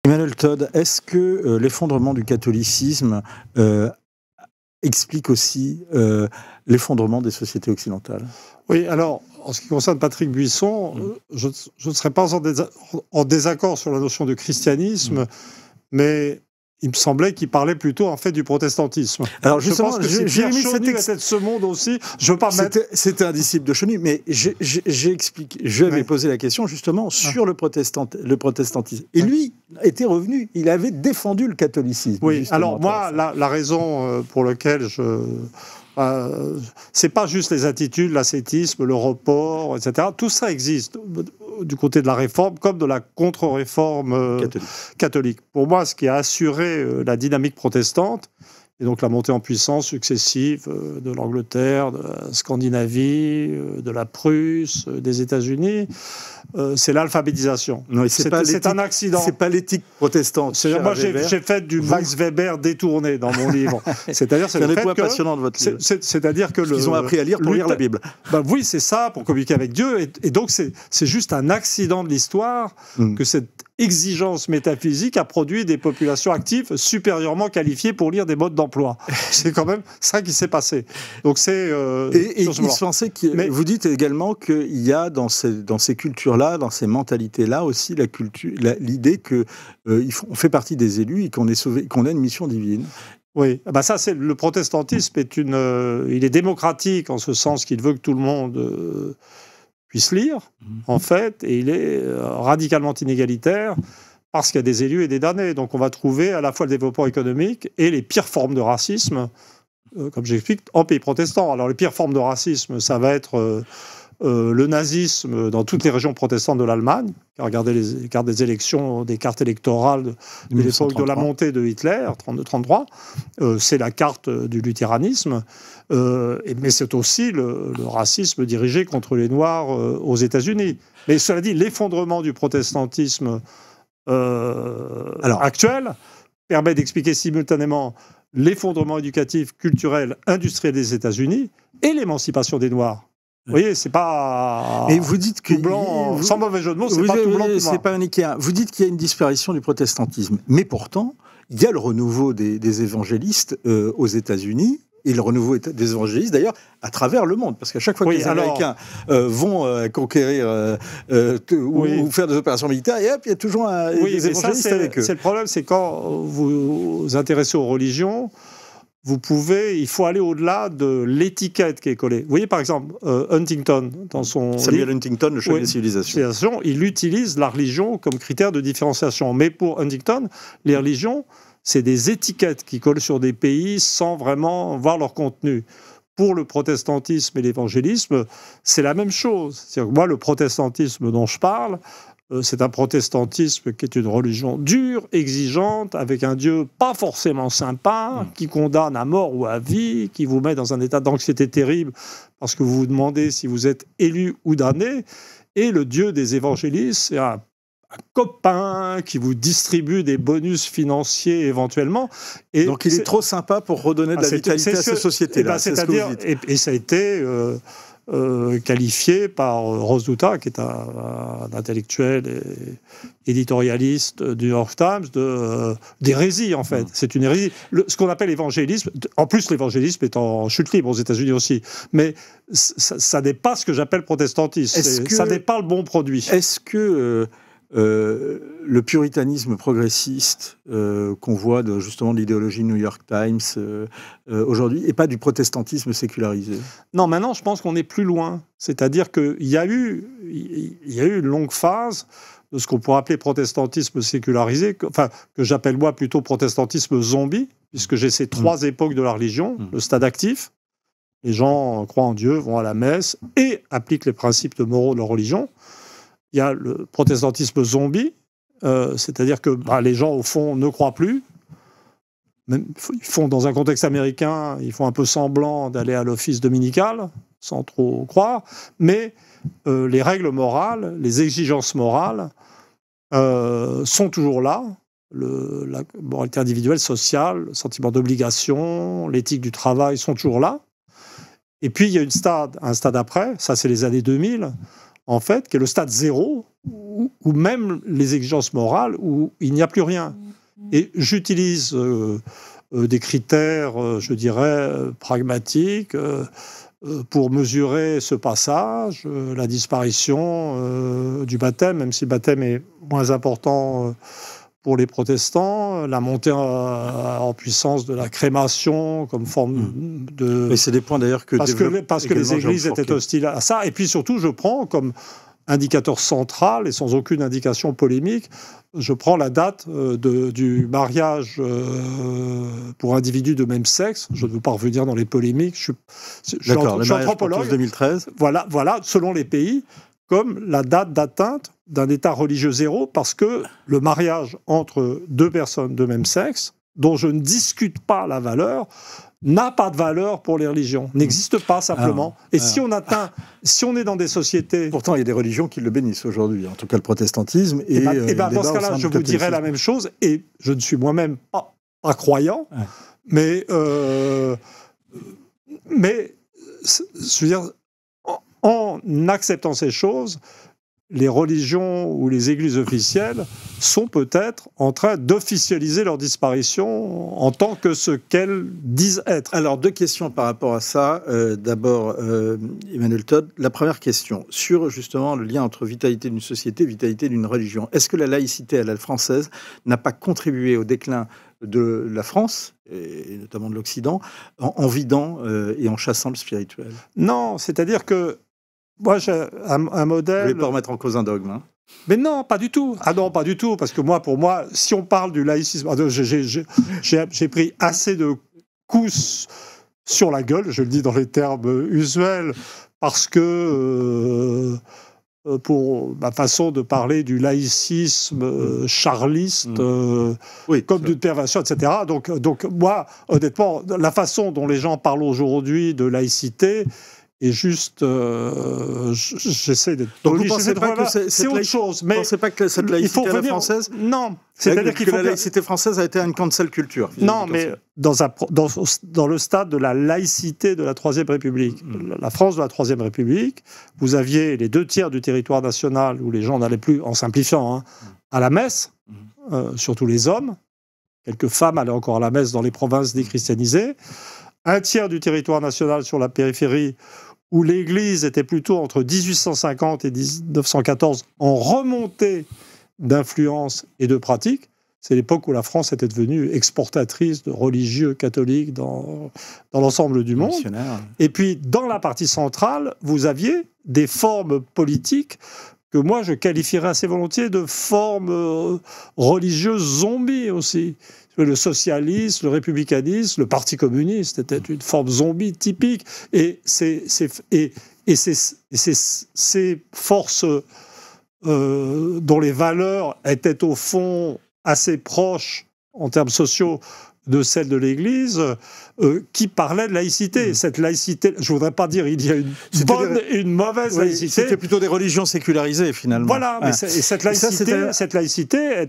Emmanuel Todd, est-ce que l'effondrement du catholicisme explique aussi l'effondrement des sociétés occidentales? Oui, alors, en ce qui concerne Patrick Buisson, je ne serais pas en désaccord sur la notion de christianisme, mais il me semblait qu'il parlait plutôt en fait du protestantisme. Alors je pense justement, que c'est j'ai Pierre mis Chenu était de ce monde aussi. Je veux pas mettre... C'était un disciple de Chenu, mais j'ai expliqué, je vais poser la question justement sur le protestantisme. Et lui était revenu, il avait défendu le catholicisme. Oui, alors moi, la raison pour laquelle c'est pas juste les attitudes, l'ascétisme, le report, etc. Tout ça existe du côté de la réforme comme de la contre-réforme catholique. Pour moi, ce qui a assuré la dynamique protestante, et donc la montée en puissance successive de l'Angleterre, de la Scandinavie, de la Prusse, des États-Unis, c'est l'alphabétisation. C'est un accident. C'est pas l'éthique protestante. Moi, j'ai fait du Max Weber détourné dans mon livre. C'est-à-dire, c'est un point passionnant de votre livre. C'est-à-dire que ils ont appris à lire pour lire la Bible. Ben oui, c'est ça, pour communiquer avec Dieu. Et donc, c'est juste un accident de l'histoire que cette exigence métaphysique a produit des populations actives supérieurement qualifiées pour lire des modes d'emploi. C'est quand même ça qui s'est passé. Donc c'est et il se pensait vous dites également qu'il y a dans ces cultures-là, dans ces mentalités-là aussi l'idée que on fait partie des élus et qu'on est sauvé, qu'on a une mission divine. Oui, bah ça c'est le protestantisme il est démocratique en ce sens qu'il veut que tout le monde puisse lire, en fait, et il est radicalement inégalitaire parce qu'il y a des élus et des damnés. Donc on va trouver à la fois le développement économique et les pires formes de racisme, comme j'explique, en pays protestants. Alors les pires formes de racisme, ça va être le nazisme dans toutes les régions protestantes de l'Allemagne. Regardez les cartes des élections, des cartes électorales de l'époque de la montée de Hitler, 32-33. C'est la carte du luthéranisme. Mais c'est aussi le racisme dirigé contre les Noirs aux États-Unis. Mais cela dit, l'effondrement du protestantisme actuel permet d'expliquer simultanément l'effondrement éducatif, culturel, industriel des États-Unis et l'émancipation des Noirs. Vous voyez, c'est pas. Et vous dites que tout blanc, sans mauvais jeu de mots, c'est pas tout blanc, tout noir. C'est pas manichéen. Vous dites qu'il y a une disparition du protestantisme, mais pourtant, il y a le renouveau des évangélistes aux États-Unis. Et le renouveau des évangélistes, d'ailleurs, à travers le monde. Parce qu'à chaque fois que les Américains vont conquérir ou faire des opérations militaires, et hop, il y a toujours des évangélistes avec eux. C'est le problème, c'est quand vous vous intéressez aux religions, il faut aller au-delà de l'étiquette qui est collée. Vous voyez, par exemple, Huntington, dans son Samuel livre, Huntington, Le chemin des civilisations. Il utilise la religion comme critère de différenciation. Mais pour Huntington, les religions, c'est des étiquettes qui collent sur des pays sans vraiment voir leur contenu. Pour le protestantisme et l'évangélisme, c'est la même chose. C'est-à-dire que moi, le protestantisme dont je parle, c'est un protestantisme qui est une religion dure, exigeante, avec un Dieu pas forcément sympa, qui condamne à mort ou à vie, qui vous met dans un état d'anxiété terrible parce que vous vous demandez si vous êtes élu ou damné. Et le Dieu des évangélistes, c'est un copain qui vous distribue des bonus financiers éventuellement. Et donc il est trop sympa pour redonner de la vitalité à ces sociétés-là. Et ça a été qualifié par Rose Douta, qui est un intellectuel et éditorialiste du New York Times, d'hérésie, en fait. C'est une hérésie. Ce qu'on appelle l'évangélisme, en plus l'évangélisme est en chute libre aux États-Unis aussi, mais ça n'est pas ce que j'appelle protestantisme. Ça n'est pas le bon produit. Est-ce que le puritanisme progressiste qu'on voit justement de l'idéologie New York Times aujourd'hui n'est pas du protestantisme sécularisé? Non, maintenant je pense qu'on est plus loin. C'est-à-dire qu'il y a eu une longue phase de ce qu'on pourrait appeler protestantisme sécularisé, que j'appelle moi plutôt protestantisme zombie, puisque j'ai ces trois époques de la religion, le stade actif. Les gens croient en Dieu, vont à la messe et appliquent les principes moraux de leur religion. Il y a le protestantisme zombie, c'est-à-dire que les gens, au fond, ne croient plus. Même, ils font, dans un contexte américain, ils font un peu semblant d'aller à l'office dominical, sans trop croire, mais les règles morales, les exigences morales sont toujours là. La moralité individuelle, sociale, le sentiment d'obligation, l'éthique du travail sont toujours là. Et puis, il y a un stade après, ça c'est les années 2000, en fait, qui est le stade zéro, ou même les exigences morales où il n'y a plus rien. Et j'utilise des critères, je dirais, pragmatiques pour mesurer ce passage, la disparition du baptême, même si le baptême est moins important pour les protestants, la montée en puissance de la crémation comme forme de... Et c'est des points d'ailleurs que... Parce que les églises étaient hostiles à ça. Et puis surtout, je prends comme indicateur central, et sans aucune indication polémique, je prends la date du mariage pour individus de même sexe. Je ne veux pas revenir dans les polémiques. Je suis anthropologue. 2013. Voilà, selon les pays, comme la date d'atteinte d'un état religieux zéro, parce que le mariage entre deux personnes de même sexe, dont je ne discute pas la valeur, n'a pas de valeur pour les religions, n'existe pas simplement. Si on est dans des sociétés... Pourtant, il y a des religions qui le bénissent aujourd'hui, en tout cas le protestantisme. Et dans ce cas-là, je vous dirais la même chose, et je ne suis moi-même pas croyant, mais je veux dire, en acceptant ces choses, les religions ou les églises officielles sont peut-être en train d'officialiser leur disparition en tant que ce qu'elles disent être. Alors, deux questions par rapport à ça. D'abord, Emmanuel Todd, la première question, sur justement le lien entre vitalité d'une société et vitalité d'une religion. Est-ce que la laïcité à la française n'a pas contribué au déclin de la France, et notamment de l'Occident, en vidant et en chassant le spirituel? Non, c'est-à-dire que moi, j'ai un modèle... Vous ne voulez pas remettre en cause un dogme, hein? Mais non, pas du tout. Ah non, pas du tout, parce que pour moi, si on parle du laïcisme... J'ai pris assez de coups sur la gueule, je le dis dans les termes usuels, parce que... pour ma façon de parler du laïcisme charliste, comme d'une perversion, etc. Donc moi, honnêtement, la façon dont les gens parlent aujourd'hui de laïcité... Et juste, j'essaie d'être poli. Donc vous ne pensez pas que c'est autre chose. Mais vous ne pensez pas que cette laïcité à la française... Non. C'est-à-dire que la laïcité française a été une cancel culture. Non, mais dans le stade de la laïcité de la Troisième République, la France de la Troisième République, vous aviez les 2/3 du territoire national où les gens n'allaient plus, en simplifiant, à la messe, surtout les hommes. Quelques femmes allaient encore à la messe dans les provinces déchristianisées. 1/3 du territoire national sur la périphérie, où l'Église était plutôt entre 1850 et 1914 en remontée d'influence et de pratique. C'est l'époque où la France était devenue exportatrice de religieux catholiques dans l'ensemble du monde. Et puis, dans la partie centrale, vous aviez des formes politiques que moi, je qualifierais assez volontiers de formes religieuses zombies aussi. Le socialisme, le républicanisme, le parti communiste était une forme zombie typique. Et ces forces dont les valeurs étaient au fond assez proches en termes sociaux de celles de l'Église, qui parlaient de laïcité. Cette laïcité, je ne voudrais pas dire il y a une bonne et une mauvaise laïcité. C'était plutôt des religions sécularisées, finalement. Voilà, mais cette laïcité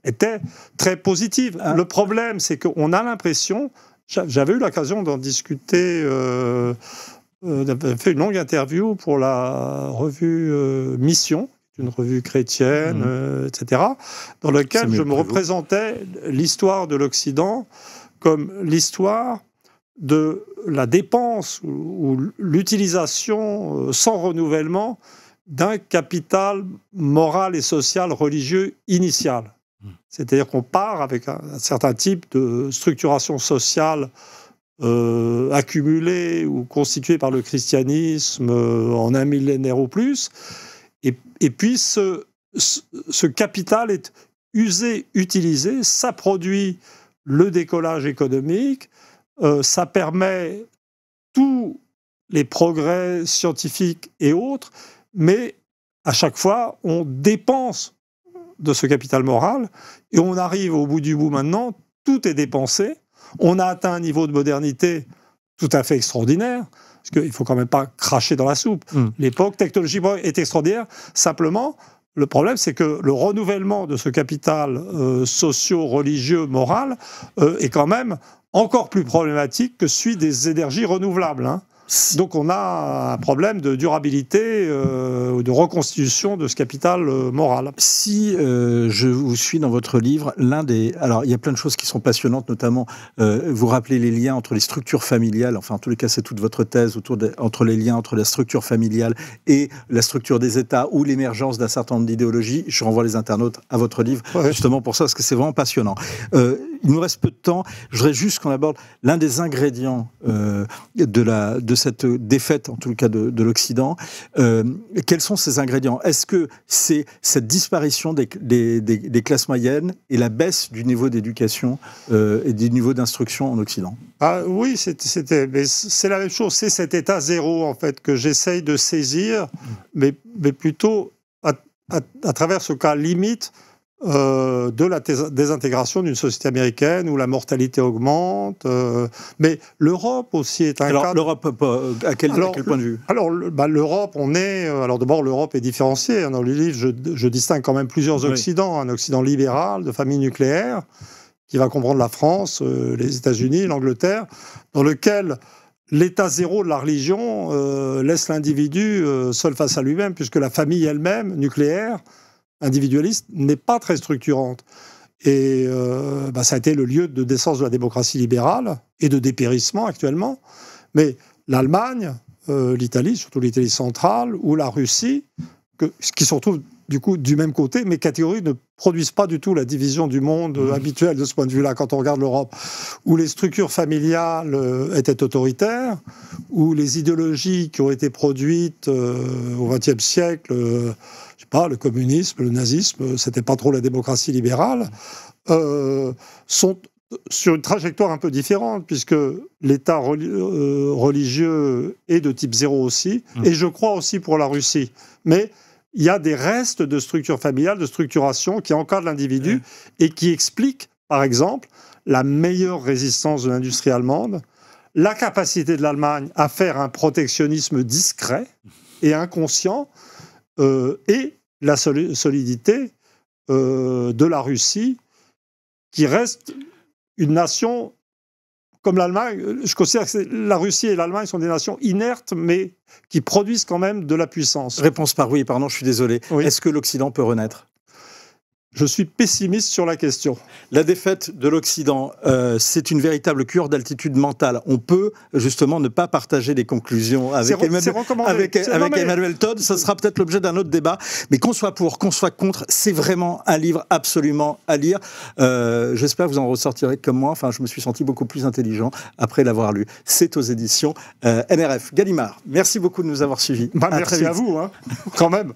était très positive. Le problème, c'est qu'on a l'impression... J'avais eu l'occasion d'en discuter... j'avais fait une longue interview pour la revue Mission, une revue chrétienne, etc., dans laquelle je me représentais l'histoire de l'Occident comme l'histoire de la dépense ou l'utilisation sans renouvellement d'un capital moral et social religieux initial. C'est-à-dire qu'on part avec un certain type de structuration sociale accumulée ou constituée par le christianisme en un millénaire ou plus. Et puis, ce capital est usé, utilisé, ça produit le décollage économique, ça permet tous les progrès scientifiques et autres, mais à chaque fois, on dépense de ce capital moral et on arrive au bout du bout maintenant, tout est dépensé, on a atteint un niveau de modernité tout à fait extraordinaire, parce qu'il ne faut quand même pas cracher dans la soupe. L'époque technologique est extraordinaire. Simplement, le problème, c'est que le renouvellement de ce capital socio-religieux, moral, est quand même encore plus problématique que celui des énergies renouvelables. Donc on a un problème de durabilité, de reconstitution de ce capital moral. Si je vous suis dans votre livre, alors il y a plein de choses qui sont passionnantes, notamment vous rappelez les liens entre les structures familiales, enfin en tous les cas c'est toute votre thèse entre les liens entre la structure familiale et la structure des États ou l'émergence d'un certain nombre d'idéologies. Je renvoie les internautes à votre livre, justement pour ça, parce que c'est vraiment passionnant. Il nous reste peu de temps. Je voudrais juste qu'on aborde l'un des ingrédients de cette défaite, en tout cas de l'Occident. Quels sont ces ingrédients? Est-ce que c'est cette disparition des classes moyennes et la baisse du niveau d'éducation et du niveau d'instruction en Occident? Oui, c'est la même chose. C'est cet état zéro, en fait, que j'essaye de saisir, mais plutôt à travers ce cas limite de la désintégration d'une société américaine où la mortalité augmente. Mais l'Europe aussi est un cas... Alors, l'Europe, à quel point de vue? Alors, l'Europe, alors d'abord, l'Europe est différenciée. Dans le livre, je distingue quand même plusieurs Occidents. Un Occident libéral, de famille nucléaire, qui va comprendre la France, les États-Unis, l'Angleterre, dans lequel l'état zéro de la religion laisse l'individu seul face à lui-même, puisque la famille elle-même, nucléaire, individualiste, n'est pas très structurante. Et ça a été le lieu de naissance de la démocratie libérale et de dépérissement actuellement. Mais l'Allemagne, l'Italie, surtout l'Italie centrale, ou la Russie, qui se retrouvent du coup du même côté, mais catégories ne produisent pas du tout la division du monde habituelle de ce point de vue-là quand on regarde l'Europe, où les structures familiales étaient autoritaires, où les idéologies qui ont été produites au XXe siècle, le communisme, le nazisme, c'était pas trop la démocratie libérale, sont sur une trajectoire un peu différente, puisque l'État religieux est de type zéro aussi, et je crois aussi pour la Russie. Mais il y a des restes de structures familiales, de structuration qui encadrent l'individu et qui expliquent, par exemple, la meilleure résistance de l'industrie allemande, la capacité de l'Allemagne à faire un protectionnisme discret et inconscient, et la solidité de la Russie, qui reste une nation comme l'Allemagne. Je considère que la Russie et l'Allemagne sont des nations inertes, mais qui produisent quand même de la puissance. Réponse par oui, pardon, je suis désolé. Oui. Est-ce que l'Occident peut renaître? Je suis pessimiste sur la question. La défaite de l'Occident, c'est une véritable cure d'altitude mentale. On peut justement ne pas partager des conclusions avec Emmanuel Todd. Ce sera peut-être l'objet d'un autre débat. Mais qu'on soit pour, qu'on soit contre, c'est vraiment un livre absolument à lire. J'espère que vous en ressortirez comme moi. Enfin, je me suis senti beaucoup plus intelligent après l'avoir lu. C'est aux éditions NRF. Gallimard, merci beaucoup de nous avoir suivis. Merci à vous, quand même.